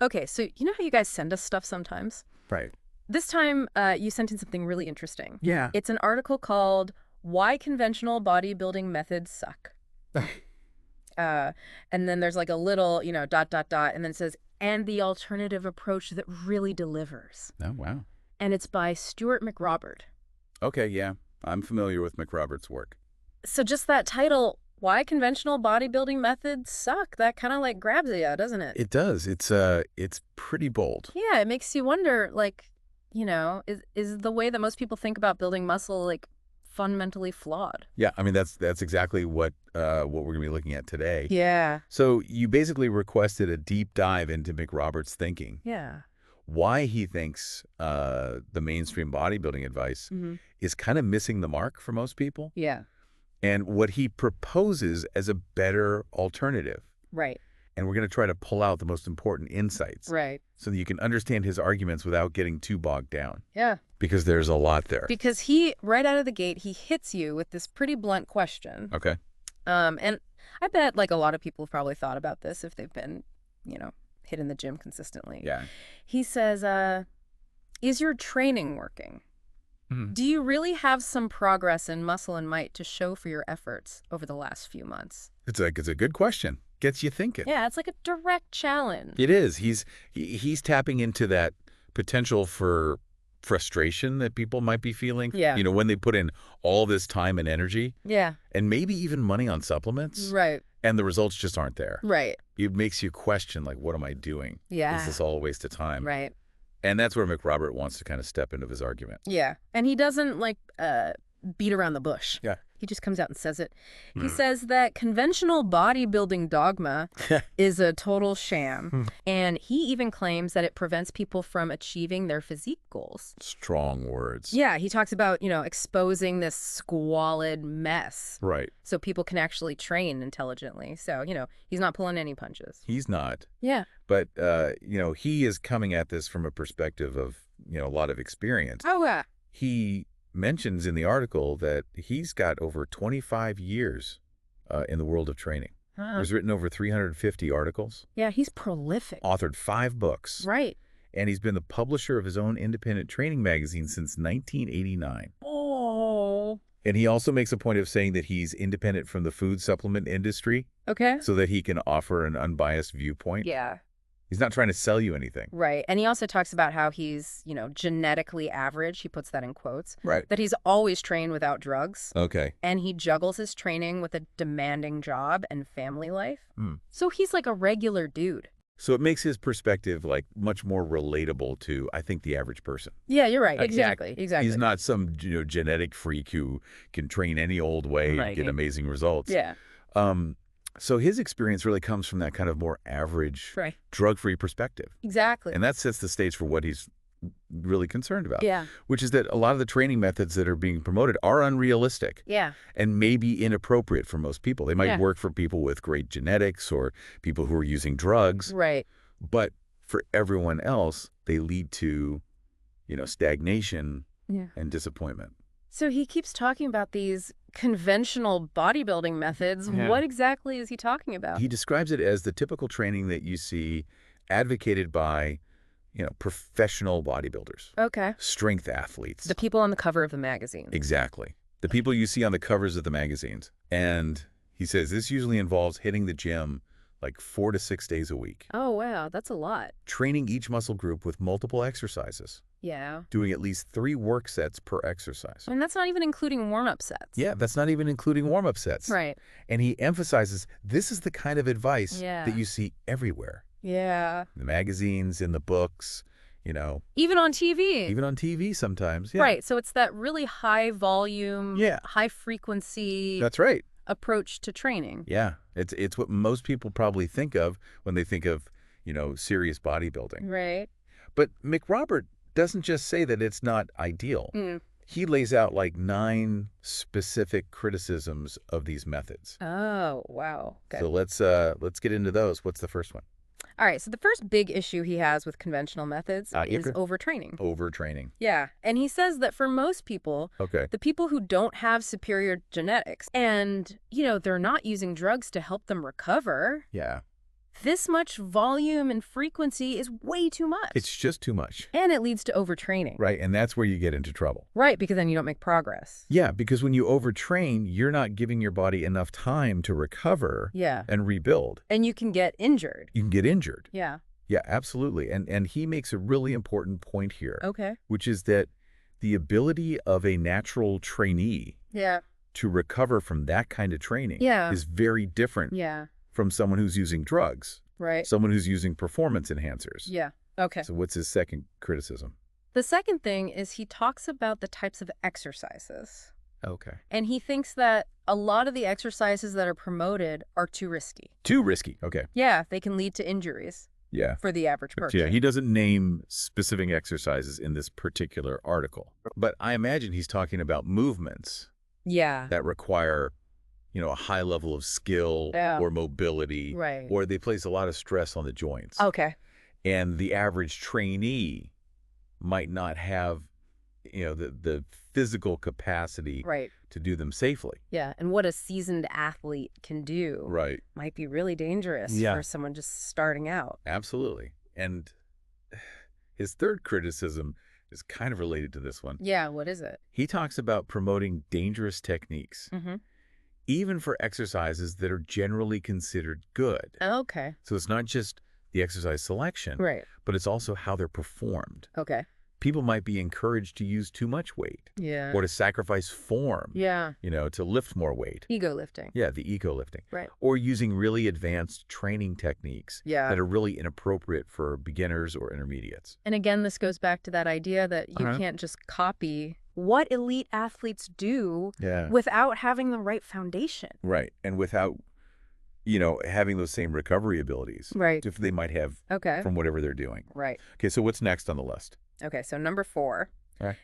Okay, so you know how you guys send us stuff sometimes? Right. This time, you sent in something really interesting. Yeah. It's an article called "Why Conventional Bodybuilding Methods Suck." Uh, and then there's like a little, dot, dot, dot, and then it says, "and the alternative approach that really delivers." Oh, wow. And it's by Stuart McRobert. Okay, yeah. I'm familiar with McRobert's work. So just that title, "Why Conventional Bodybuilding Methods Suck," that kind of like grabs you, doesn't it? It does. It's pretty bold. Yeah, it makes you wonder, like, is the way that most people think about building muscle, like, fundamentally flawed? Yeah, I mean that's exactly what we're going to be looking at today. Yeah. So you basically requested a deep dive into McRobert's thinking, Yeah. why he thinks the mainstream bodybuilding advice Mm-hmm. is kind of missing the mark for most people, Yeah. and what he proposes as a better alternative. Right. And we're going to try to pull out the most important insights Right. so that you can understand his arguments without getting too bogged down, Yeah. because there's a lot there. Because he, right out of the gate, he hits you with this pretty blunt question. Okay. And I bet, like, a lot of people have probably thought about this if they've been, hitting the gym consistently. Yeah. He says, is your training working? Mhm. Do you really have some progress in muscle and might to show for your efforts over the last few months? It's a good question. Gets you thinking. Yeah, it's like a direct challenge. It is. He's tapping into that potential for frustration that people might be feeling. Yeah. When they put in all this time and energy Yeah, and maybe even money on supplements, right, and the results just aren't there. right. It makes you question, like, what am I doing? Yeah. Is this all a waste of time? Right. And that's where McRobert wants to kind of step into his argument. Yeah. And he doesn't, like, beat around the bush. Yeah. He just comes out and says it. He Hmm. says that conventional bodybuilding dogma is a total sham. And he even claims that it prevents people from achieving their physique goals. Strong words. Yeah, he talks about, exposing this squalid mess Right. so people can actually train intelligently. So, he's not pulling any punches. He's not. Yeah. But, he is coming at this from a perspective of, a lot of experience. Oh, yeah. He mentions in the article that he's got over 25 years in the world of training. He's written over 350 articles, Yeah, he's prolific. authored 5 books, Right. and he's been the publisher of his own independent training magazine since 1989. Oh. And he also makes a point of saying that he's independent from the food supplement industry Okay. so that he can offer an unbiased viewpoint. Yeah. He's not trying to sell you anything. Right. And he also talks about how he's, genetically average. He puts that in quotes. Right. That he's always trained without drugs. Okay. And he juggles his training with a demanding job and family life. Mm. So he's like a regular dude. So it makes his perspective like much more relatable to, I think, the average person. Yeah, you're right. Exactly. Exactly. He's not some genetic freak who can train any old way and get amazing results. Yeah. So his experience really comes from that kind of more average, Right. drug-free perspective. Exactly. And that sets the stage for what he's really concerned about. Yeah. Which is that a lot of the training methods that are being promoted are unrealistic. Yeah. And maybe inappropriate for most people. They might Yeah. work for people with great genetics or people who are using drugs. Right. But for everyone else, they lead to, stagnation Yeah. and disappointment. So he keeps talking about these conventional bodybuilding methods. Yeah. What exactly is he talking about? He describes it as the typical training that you see advocated by, professional bodybuilders, Okay. strength athletes. The people on the cover of the magazine. Exactly. The people you see on the covers of the magazines. And he says this usually involves hitting the gym like 4 to 6 days a week, Oh, wow. That's a lot. training each muscle group with multiple exercises, Yeah. doing at least 3 work sets per exercise. And that's not even including warm-up sets. Yeah, that's not even including warm-up sets. Right. And he emphasizes this is the kind of advice Yeah. that you see everywhere. Yeah. In the magazines, in the books, Even on TV. even on TV sometimes. Yeah. Right. So it's that really high volume, Yeah. high frequency That's right. approach to training. Yeah. It's what most people probably think of when they think of, serious bodybuilding. Right. But McRobert doesn't just say that it's not ideal. Mm. He lays out like 9 specific criticisms of these methods. Oh, wow. Good. So let's get into those. What's the first one? All right. So the first big issue he has with conventional methods is okay. overtraining. Overtraining. Yeah. And he says that for most people, Okay. the people who don't have superior genetics and, they're not using drugs to help them recover, Yeah. this much volume and frequency is way too much. It's just too much. And it leads to overtraining. Right, and that's where you get into trouble. Right, because then you don't make progress. Yeah, because when you overtrain, you're not giving your body enough time to recover and rebuild. And you can get injured. You can get injured. Yeah. Yeah, absolutely. And he makes a really important point here. Okay. Which is that the ability of a natural trainee to recover from that kind of training is very different from someone who's using drugs. Right. Someone who's using performance enhancers. Yeah. Okay. So what's his second criticism? The second thing is he talks about the types of exercises. Okay. And he thinks that a lot of the exercises that are promoted are too risky. Too risky. Okay. Yeah, they can lead to injuries. Yeah. For the average person. Yeah, he doesn't name specific exercises in this particular article. But I imagine he's talking about movements that require, a high level of skill or mobility. Right. Or they place a lot of stress on the joints. Okay. And the average trainee might not have, the physical capacity to do them safely. Yeah, and what a seasoned athlete can do might be really dangerous for someone just starting out. Absolutely. And his third criticism is kind of related to this one. Yeah, what is it? He talks about promoting dangerous techniques, even for exercises that are generally considered good. Okay. So it's not just the exercise selection, but it's also how they're performed. Okay. People might be encouraged to use too much weight. Yeah. Or to sacrifice form. Yeah. To lift more weight. Ego lifting. Yeah, the ego lifting. Right. Or using really advanced training techniques that are really inappropriate for beginners or intermediates. And again, this goes back to that idea that you can't just copy what elite athletes do without having the right foundation. Right. And without, having those same recovery abilities. Right. If they might have from whatever they're doing. Right. Okay, so what's next on the list? Okay, so number 4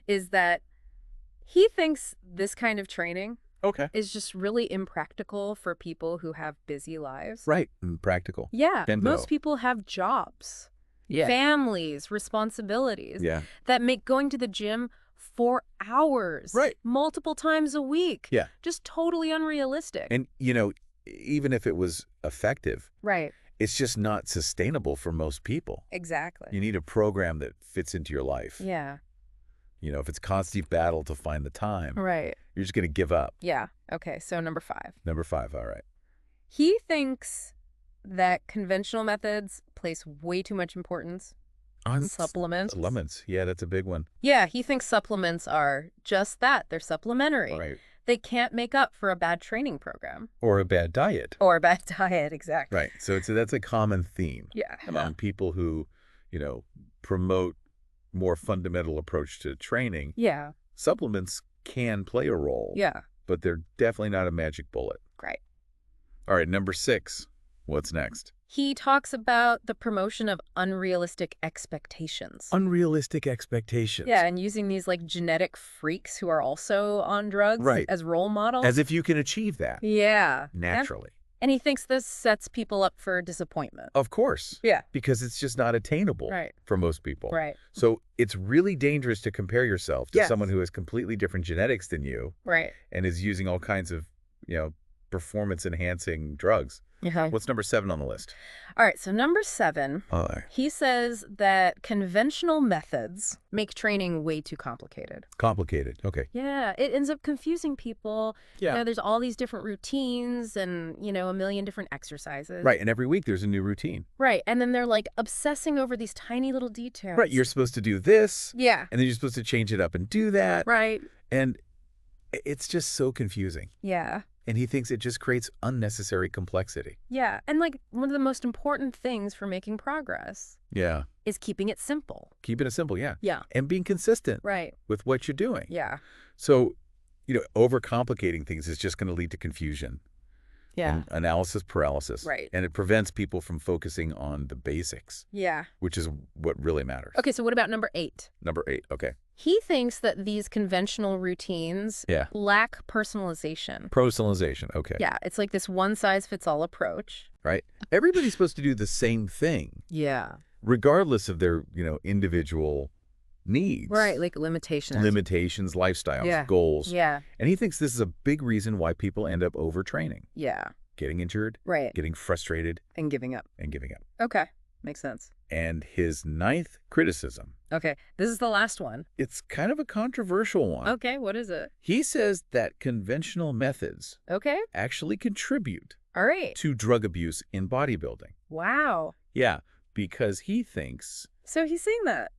is that he thinks this kind of training is just really impractical for people who have busy lives. Right, practical. Yeah, most people have jobs, families, responsibilities that make going to the gym for hours, multiple times a week, just totally unrealistic. And, even if it was effective, it's just not sustainable for most people. Exactly. You need a program that fits into your life. Yeah. If it's constant battle to find the time, you're just going to give up. Yeah. Okay, so number 5. Number 5, all right. He thinks that conventional methods place way too much importance on supplements. Supplements, yeah, that's a big one. Yeah, he thinks supplements are just that. They're supplementary. Right. They can't make up for a bad training program. Or a bad diet. Or a bad diet, exactly. Right. So that's a common theme among people who, promote more fundamental approach to training. Yeah. Supplements can play a role. Yeah. But they're definitely not a magic bullet. Great. All right, number 6. What's next? He talks about the promotion of unrealistic expectations. Unrealistic expectations. Yeah, and using these like genetic freaks who are also on drugs as role models. As if you can achieve that. Yeah. Naturally. And he thinks this sets people up for disappointment. Of course. Yeah. Because it's just not attainable for most people. Right. So it's really dangerous to compare yourself to someone who has completely different genetics than you. Right. And is using all kinds of, performance-enhancing drugs. What's number 7 on the list? All right, so number 7, he says that conventional methods make training way too complicated. Complicated, okay. Yeah, it ends up confusing people. Yeah. There's all these different routines and, a million different exercises. Right, and every week there's a new routine. Right, and then they're like obsessing over these tiny little details. Right, you're supposed to do this. Yeah. And then you're supposed to change it up and do that. Right. And it's just so confusing. Yeah. And he thinks it just creates unnecessary complexity. Yeah. And like one of the most important things for making progress is keeping it simple. Keeping it simple, yeah. Yeah. And being consistent right. with what you're doing. Yeah. So, overcomplicating things is just going to lead to confusion. Yeah. And analysis paralysis. Right. And it prevents people from focusing on the basics. Yeah. Which is what really matters. Okay, so what about number 8? Number 8, okay. He thinks that these conventional routines lack personalization. Personalization, okay. Yeah, it's like this one-size-fits-all approach. Right. Everybody's supposed to do the same thing. Yeah. Regardless of their, individual needs. Right, like limitations. Limitations, lifestyles, goals. Yeah. And he thinks this is a big reason why people end up overtraining. Yeah. getting injured, getting frustrated, and giving up. Okay. Makes sense. And his 9th criticism. Okay. This is the last one. It's kind of a controversial one. Okay. What is it? He says that conventional methods actually contribute to drug abuse in bodybuilding. Wow. Yeah, because he thinks... So he's saying that?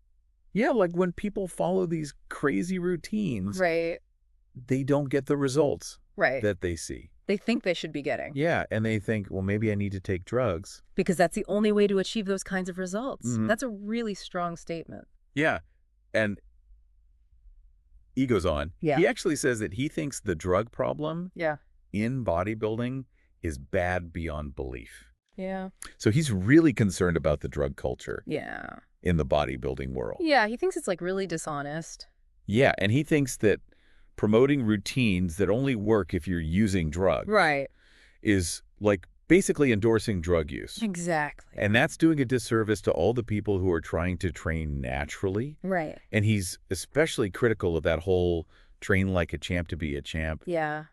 Yeah, like when people follow these crazy routines, they don't get the results that they see. They think they should be getting. Yeah, and they think, well, maybe I need to take drugs. Because that's the only way to achieve those kinds of results. That's a really strong statement. Yeah, and he goes on. He actually says that he thinks the drug problem in bodybuilding is bad beyond belief. Yeah. So he's really concerned about the drug culture in the bodybuilding world. Yeah, he thinks it's like really dishonest. Yeah, and he thinks that promoting routines that only work if you're using drugs is like basically endorsing drug use. Exactly. And that's doing a disservice to all the people who are trying to train naturally. And he's especially critical of that whole train like a champ to be a champ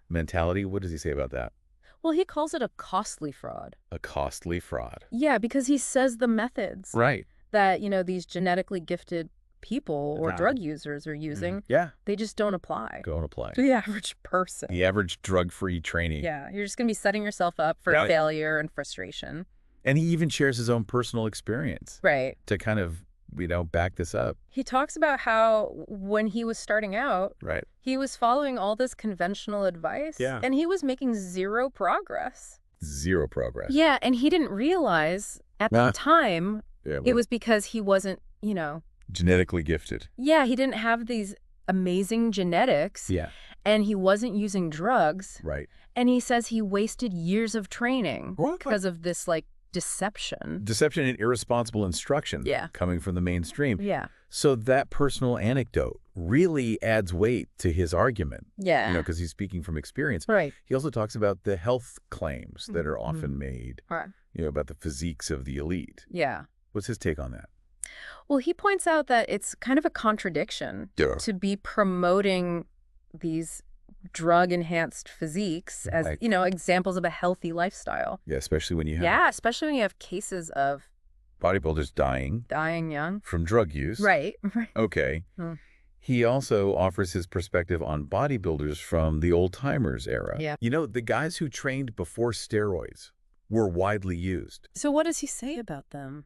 mentality. What does he say about that? Well, he calls it a costly fraud. A costly fraud. Yeah, because he says the methods that, you know, these genetically gifted people or drug users are using, they just don't apply. Don't apply. To the average person. The average drug-free trainee. Yeah, you're just going to be setting yourself up for failure and frustration. And he even shares his own personal experience. To kind of, you know, back this up. He talks about how when he was starting out, he was following all this conventional advice and he was making zero progress. Zero progress. Yeah, and he didn't realize at the time it was because he wasn't, you know, genetically gifted. Yeah, he didn't have these amazing genetics. And he wasn't using drugs. And he says he wasted years of training because of this, like, deception. Deception and irresponsible instruction coming from the mainstream. So that personal anecdote really adds weight to his argument. You know, because he's speaking from experience. He also talks about the health claims that are often made, you know, about the physiques of the elite. What's his take on that? Well, he points out that it's kind of a contradiction to be promoting these drug-enhanced physiques as, you know, examples of a healthy lifestyle. Yeah, especially when you have... especially when you have cases of... bodybuilders dying. Dying young. From drug use. Okay. He also offers his perspective on bodybuilders from the old-timers era. You know, the guys who trained before steroids were widely used. So what does he say about them?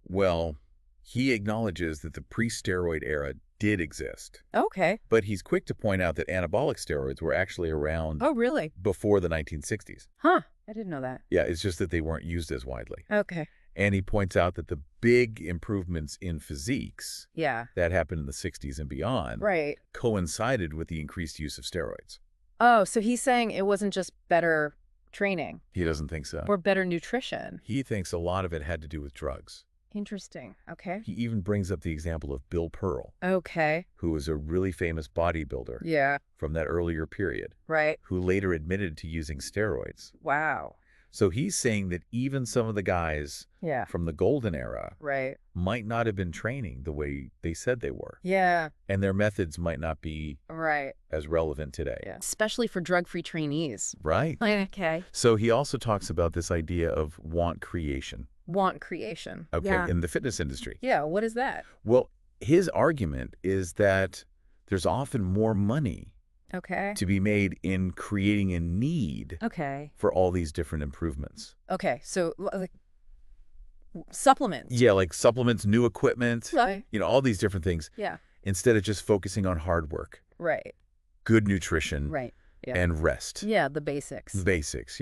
Well, he acknowledges that the pre-steroid era did exist. But he's quick to point out that anabolic steroids were actually around before the 1960s. I didn't know that. Yeah, it's just that they weren't used as widely. And he points out that the big improvements in physiques that happened in the 60s and beyond coincided with the increased use of steroids. Oh, so he's saying it wasn't just better training. He doesn't think so. Or better nutrition. He thinks a lot of it had to do with drugs. Interesting. Okay. He even brings up the example of Bill Pearl. Who was a really famous bodybuilder. From that earlier period. Who later admitted to using steroids. Wow. So he's saying that even some of the guys from the golden era might not have been training the way they said they were. And their methods might not be as relevant today. Especially for drug-free trainees. Okay. So he also talks about this idea of want creation. Want creation. In the fitness industry. What is that? Well, his argument is that there's often more money to be made in creating a need for all these different improvements. So like supplements. Yeah, like supplements, new equipment, you know, all these different things. Instead of just focusing on hard work. Good nutrition. And rest. The basics. The basics,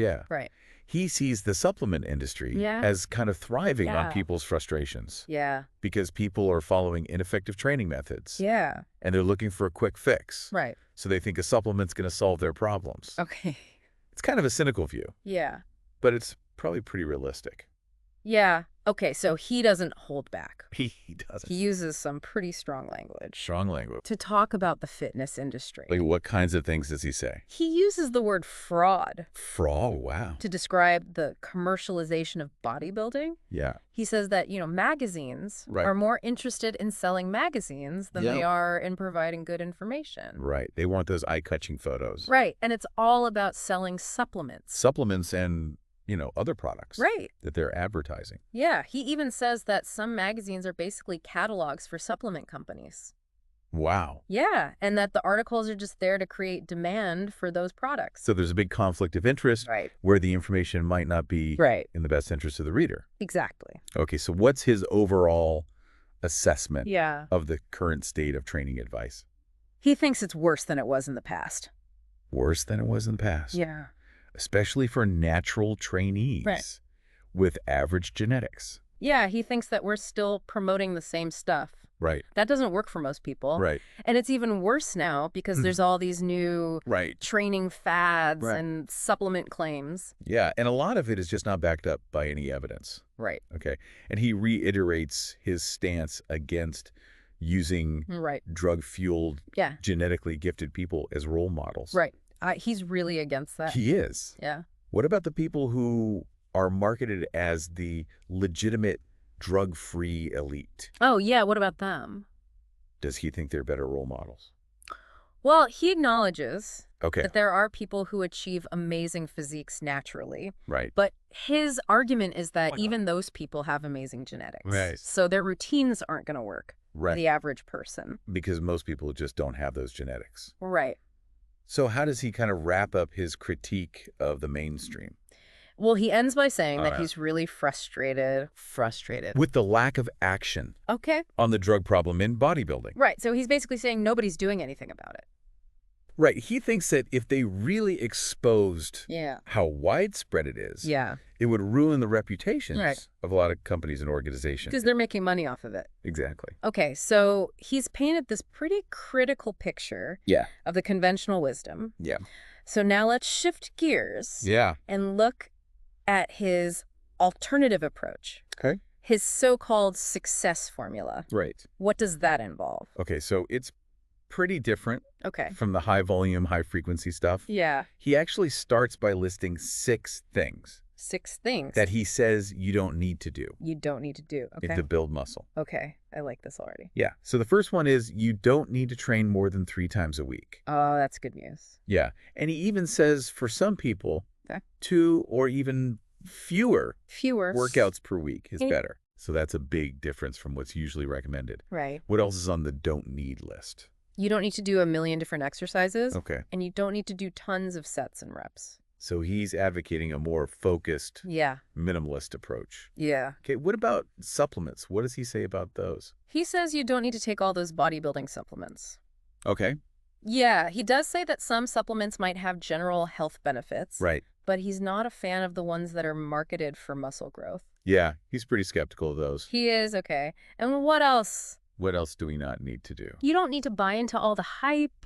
He sees the supplement industry as kind of thriving on people's frustrations. Because people are following ineffective training methods. And they're looking for a quick fix. So they think a supplement's going to solve their problems. It's kind of a cynical view. But it's probably pretty realistic. Okay, so he doesn't hold back. He doesn't. He uses some pretty strong language. Strong language. To talk about the fitness industry. Like, what kinds of things does he say? He uses the word fraud. Fraud? Wow. To describe the commercialization of bodybuilding. Yeah. He says that, magazines are more interested in selling magazines than they are in providing good information. Right. They want those eye-catching photos. Right. And it's all about selling supplements. Supplements and, other products. Right. That they're advertising. Yeah. He even says that some magazines are basically catalogs for supplement companies. Wow. Yeah, and that the articles are just there to create demand for those products. So there's a big conflict of interest where the information might not be in the best interest of the reader. Exactly. Okay, so what's his overall assessment of the current state of training advice? He thinks it's worse than it was in the past. Worse than it was in the past? Yeah. Especially for natural trainees with average genetics. Yeah, he thinks that we're still promoting the same stuff. Right. That doesn't work for most people. Right. And it's even worse now because there's all these new training fads and supplement claims. Yeah, and a lot of it is just not backed up by any evidence. Right. Okay. And he reiterates his stance against using drug-fueled, genetically gifted people as role models. Right. He's really against that. He is. Yeah. What about the people who are marketed as the legitimate drug-free elite? Oh, yeah. What about them? Does he think they're better role models? Well, he acknowledges Okay. that there are people who achieve amazing physiques naturally. Right. But his argument is that even those people have amazing genetics. Right. So their routines aren't going to work for the average person. Because most people just don't have those genetics. Right. So how does he kind of wrap up his critique of the mainstream? Well, he ends by saying that he's really frustrated. With the lack of action on the drug problem in bodybuilding. Right. So he's basically saying nobody's doing anything about it. Right. He thinks that if they really exposed how widespread it is, it would ruin the reputations of a lot of companies and organizations. Because they're making money off of it. Exactly. Okay, so he's painted this pretty critical picture of the conventional wisdom. Yeah. So now let's shift gears and look at his alternative approach. Okay. His so-called success formula. Right. What does that involve? Okay, so it's pretty different from the high volume, high frequency stuff. Yeah. He actually starts by listing 6 things. 6 things. That he says you don't need to do. You don't need to do. Okay. To build muscle. Okay. I like this already. Yeah. So the first one is you don't need to train more than 3 times a week. Oh, that's good news. Yeah. And he even says for some people, 2 or even fewer workouts per week is better. So that's a big difference from what's usually recommended. Right. What else is on the don't need list? You don't need to do a million different exercises. Okay. And you don't need to do tons of sets and reps. So he's advocating a more focused, minimalist approach. Yeah. Okay, what about supplements? What does he say about those? He says you don't need to take all those bodybuilding supplements. Okay. Yeah, he does say that some supplements might have general health benefits. Right. But he's not a fan of the ones that are marketed for muscle growth. Yeah, he's pretty skeptical of those. He is, okay. And what else? What else do we not need to do? You don't need to buy into all the hype.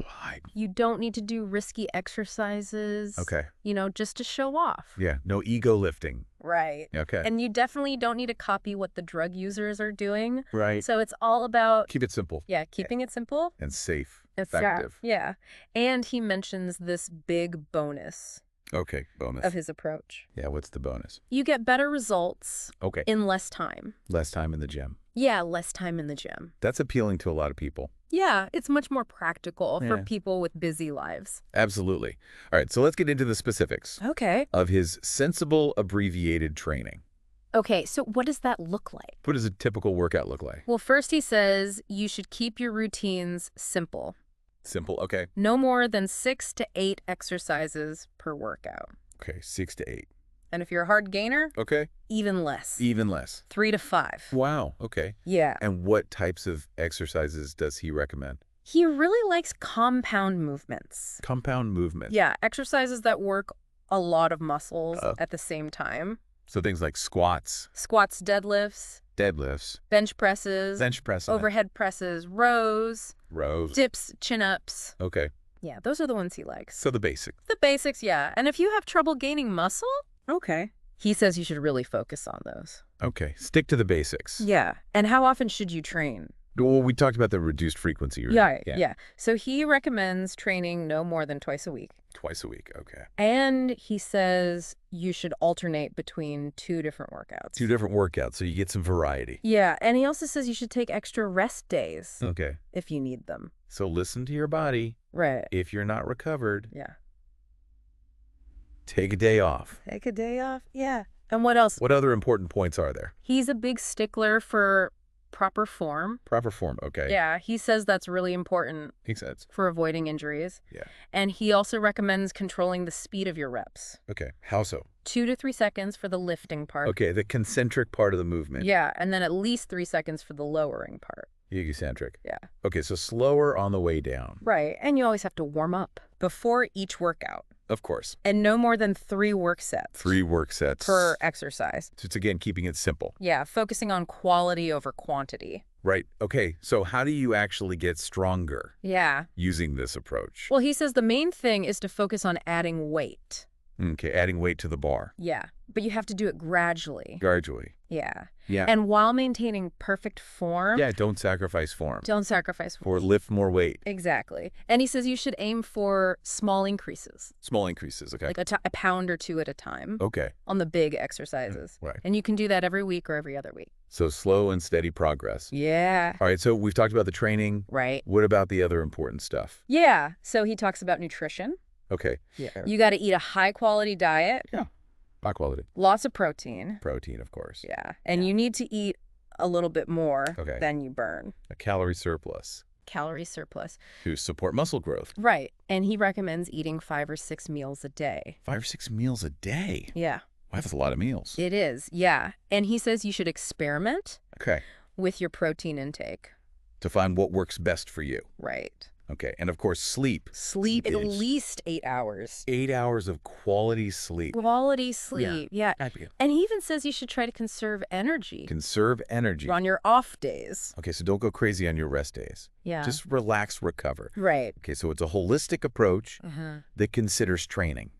You don't need to do risky exercises. Okay. Just to show off. Yeah, no ego lifting. Right. Okay. And you definitely don't need to copy what the drug users are doing. Right. So it's all about... Keep it simple. Yeah, keeping it simple. And safe. Effective. Yeah. And he mentions this big bonus. Okay, bonus. Of his approach. Yeah, what's the bonus? You get better results in less time. Less time in the gym. Yeah, less time in the gym. That's appealing to a lot of people. Yeah, it's much more practical for people with busy lives. Absolutely. All right, so let's get into the specifics. Okay. Of his sensible abbreviated training. Okay, so what does that look like? What does a typical workout look like? Well, first he says you should keep your routines simple. Simple, okay. No more than 6 to 8 exercises per workout. Okay, 6 to 8. And if you're a hard gainer, okay, even less. Even less. 3 to 5. Wow, okay. Yeah. And what types of exercises does he recommend? He really likes compound movements. Compound movements? Yeah, exercises that work a lot of muscles at the same time. So things like squats. Squats, deadlifts. Deadlifts. Bench presses. Bench presses. Overhead presses. Rows. Rows. Dips, chin-ups. Okay. Yeah, those are the ones he likes. So the basics. The basics, yeah. And if you have trouble gaining muscle, okay. He says you should really focus on those. Okay, stick to the basics. Yeah. And how often should you train? Well, we talked about the reduced frequency. Yeah. So he recommends training no more than twice a week. Twice a week, okay. And he says you should alternate between 2 different workouts. 2 different workouts, so you get some variety. Yeah, and he also says you should take extra rest days. Okay. If you need them. So listen to your body. Right. If you're not recovered. Yeah. Take a day off. Take a day off? Yeah. And what else? What other important points are there? He's a big stickler for proper form. Proper form, okay. Yeah, he says that's really important. Makes sense. For avoiding injuries. Yeah. And he also recommends controlling the speed of your reps. Okay, how so? 2 to 3 seconds for the lifting part. Okay, the concentric part of the movement. Yeah, and then at least 3 seconds for the lowering part. Eccentric. Yeah. Okay, so slower on the way down. Right, and you always have to warm up before each workout. Of course. And no more than 3 work sets. 3 work sets. Per exercise. So it's, again, keeping it simple. Yeah, focusing on quality over quantity. Right. Okay, so how do you actually get stronger? Yeah. Using this approach? Well, he says the main thing is to focus on adding weight. Okay, adding weight to the bar. Yeah, but you have to do it gradually. Gradually. Yeah. Yeah. And while maintaining perfect form. Yeah, don't sacrifice form. Don't sacrifice form. Or lift more weight. Exactly. And he says you should aim for small increases. Small increases, okay. Like a pound or 2 at a time. Okay. On the big exercises. Right. And you can do that every week or every other week. So slow and steady progress. Yeah. All right, so we've talked about the training. Right. What about the other important stuff? Yeah. So he talks about nutrition. Okay. Yeah. You got to eat a high-quality diet. Yeah. High quality. Lots of protein. Protein, of course. Yeah. And you need to eat a little bit more than you burn. A calorie surplus. Calorie surplus. To support muscle growth. Right. And he recommends eating 5 or 6 meals a day. 5 or 6 meals a day? Yeah. Wow, that's a lot of meals. It is, yeah. And he says you should experiment with your protein intake. To find what works best for you. Right. Okay, and of course, sleep. Sleep at least 8 hours. 8 hours of quality sleep. Quality sleep, yeah. And he even says you should try to conserve energy. Conserve energy. On your off days. Okay, so don't go crazy on your rest days. Yeah. Just relax, recover. Right. Okay, so it's a holistic approach that considers training.